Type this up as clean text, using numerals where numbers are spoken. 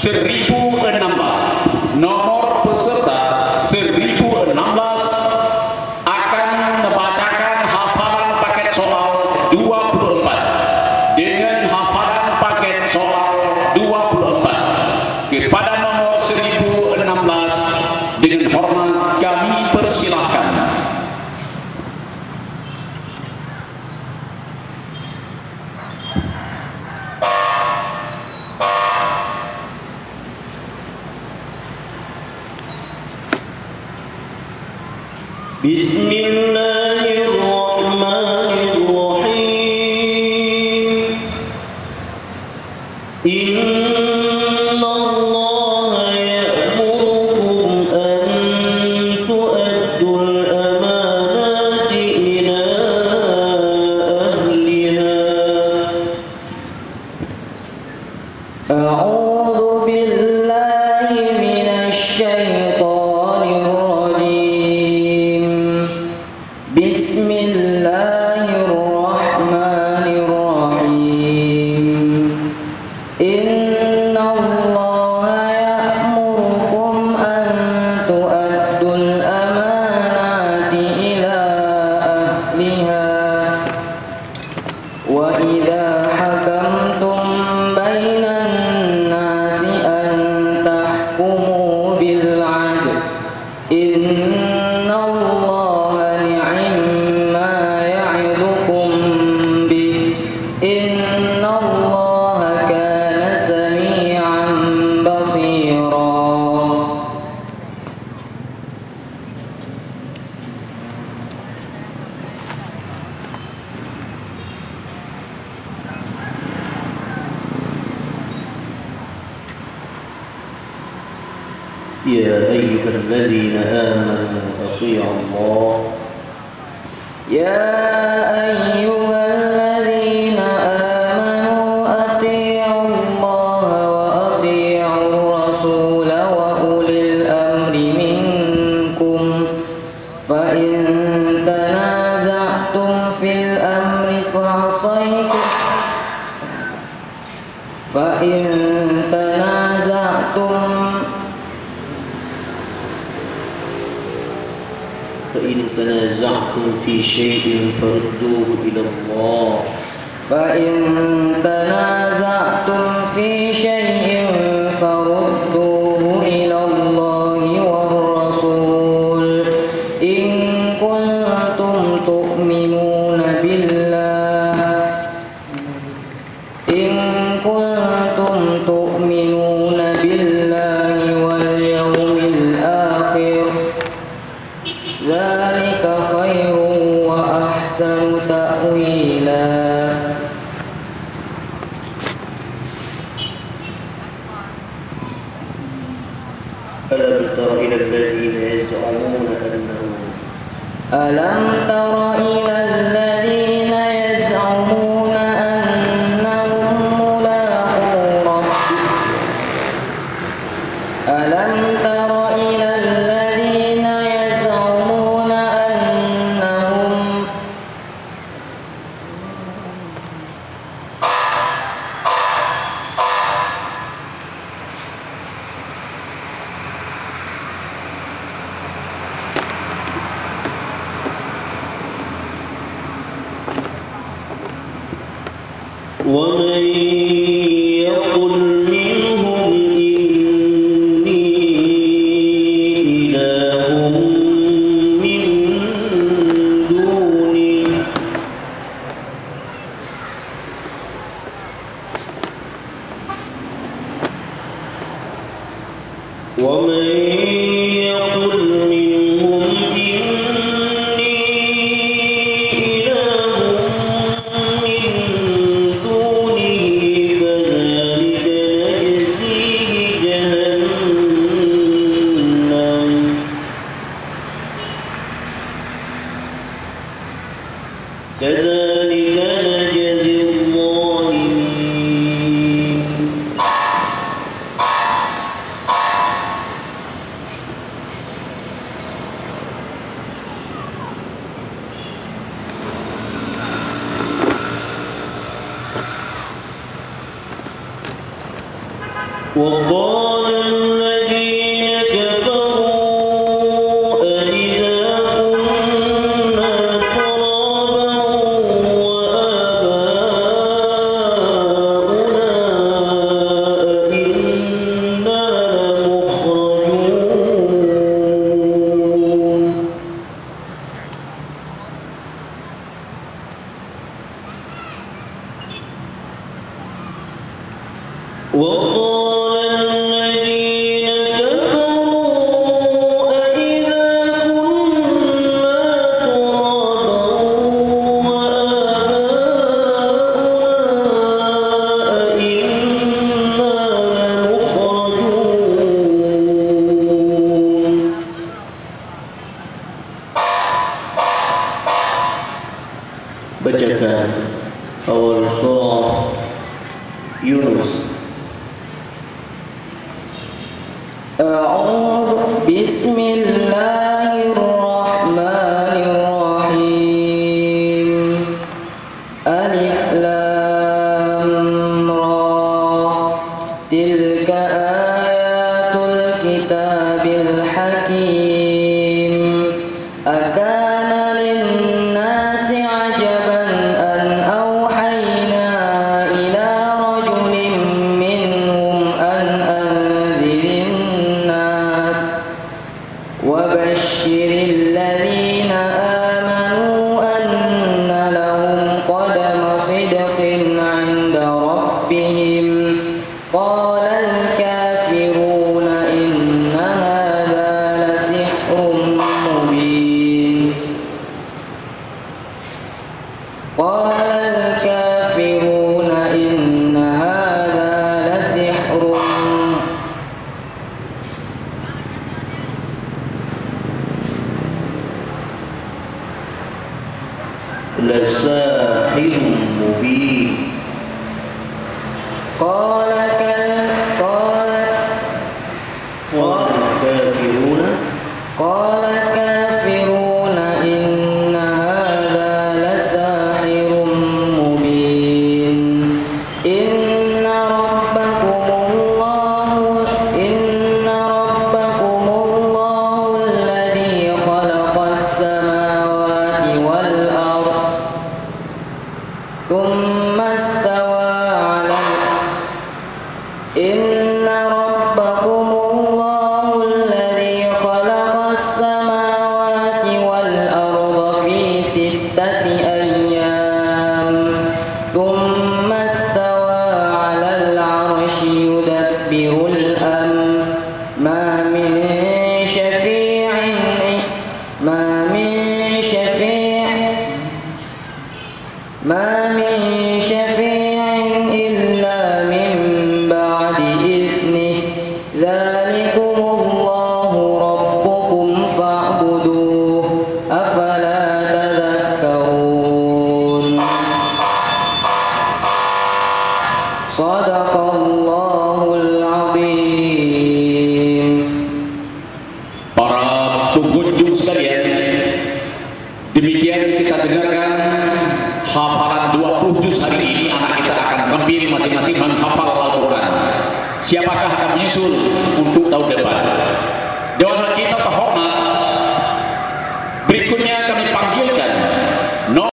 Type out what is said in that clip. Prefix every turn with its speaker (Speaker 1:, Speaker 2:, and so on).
Speaker 1: 1016. Nomor peserta 1016 akan membacakan hafalan paket soal 24 dengan hafalan paket soal 24 kepada nomor 1016. Dengan hormat kami persilahkan.
Speaker 2: Bismillahirrahmanirrahim. Innallaha ya'murukum an tu'addul amanati ila ahliha. A'udzu billahi minasy syaithanir rajim. Bismillahirrahmanirrahim. Innallaha ya'murukum an tu'addul amanati ila ahliha wa idza hakamtum bainan nasi an tahkumu bil 'adl. Innallaha ni'ma ya'idukum bih. Innallaha kana sami'an basira. يا أيها الذين آمنوا أطيعوا الله. يا أيها الذين آمنوا أطيعوا الله وأطيعوا الرسول وأولي الأمر منكم فإن تنازعتم في الأمر فإن تنازعتم في شيء فردوه إلى الله. فإن تنازعتم في شيء فردوه إلى الله والرسول إن كنتم تؤمنون بالله واليوم الآخر ذلك خير وأحسن تأويلا. ألم تر إلى الذين يزعمون أنهم ألم تر إلى الذين يزعمون أنهم ملاقو ربهم ألم تر إلى الذين يزعمون أنهم ومن يقل منهم إني إله من دونه ومن يقل منهم إني إله من دونه فذلك نجزيه جهنم كذلك نجزي الظالمين.
Speaker 3: Bismillahirrahmanirrahim. Alif lam ra. Tilka ayatul kitabil hakim. Akana linnasi ajaban an awhayna ila rajulin minhum an anzirin nas wa basyiril ladhina amanu anna lahum qadama sidqin 'inda rabbihim. Qala al-kafiruna inna hadha lasihrun mubin. Qala al-kafiruna inna hadha lasihrun
Speaker 2: Lasahirun mubin.
Speaker 3: Qala kafiruna inna hadha lasahirun mubin. Inna rabbakumullahu alladhi khalaqas samawati wal ardh thumma istawa 'alal Inna rabbakumullahu alladhi khalaqas samawati wal arda fi sittati ayyam thumma istawa 'alal 'arsyi yudabbirul amr ma min syafi'in illa min ba'di idnih. Dzalikumullahu rabbukum fa'buduh afala tadhakkarun. Shadaqallahul azim.
Speaker 1: Para pengunjung sekalian, demikian kita dengarkan hafalan 20 juz hari ini. Anak kita akan tampil masing-masing menghafal Al-Quran. Siapakah akan menyusul untuk tahun depan?